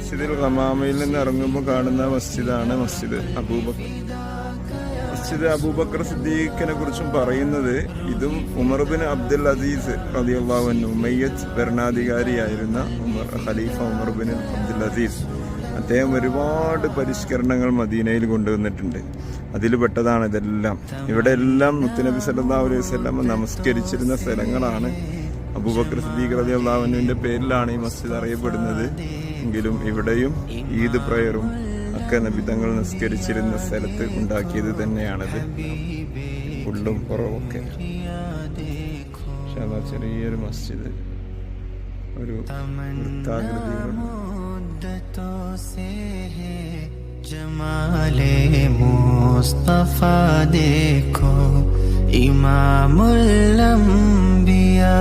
മസ്ജിദുൽ ഗമാമയിൽ നിന്ന് ഇറങ്ങുമ്പോൾ കാണുന്ന മസ്ജിദാണ് മസ്ജിദ് അബൂബക്കർ. മസ്ജിദ് അബൂബക്കർ സിദ്ദീഖിനെ കുറിച്ചും പറയുന്നത് ഇതും ഉമർ ബിൻ അബ്ദുൽ അസീസ് റളിയല്ലാഹു അൻഹു, ഉമയ്യത്ത് ഭരണാധികാരിയായിരുന്ന ഖലീഫ ഉമർ ബിൻ അബ്ദുൽ അസീസ്, അദ്ദേഹം ഒരുപാട് പരിഷ്കരണങ്ങൾ മദീനയിൽ കൊണ്ടുവന്നിട്ടുണ്ട്. അതിൽ പെട്ടതാണ് ഇതെല്ലാം. ഇവിടെ എല്ലാം മുത്തുനബി സല്ലല്ലാഹു അലൈഹി വസല്ലം നമസ്കരിച്ചിരുന്ന സ്ഥലങ്ങളാണ്. അബൂബക്കർ സിദ്ദീഖ് റളിയല്ലാഹു അൻഹുവിന്റെ പേരിലാണ് ഈ മസ്ജിദ് അറിയപ്പെടുന്നത്. എങ്കിലും ഇവിടെയും ഈദ് പ്രയറും ഒക്കെ നബി തങ്ങൾ നിസ്കരിച്ചിരുന്ന സ്ഥലത്ത് ഉണ്ടാക്കിയത് തന്നെയാണത്. ഉള്ളും പുറമൊക്കെ ചെറിയൊരു മസ്ജിദ്, ഒരു വൃത്താകൃതിയിലുള്ള. जमाले मुस्तफा देखो इमामुल अंबिया।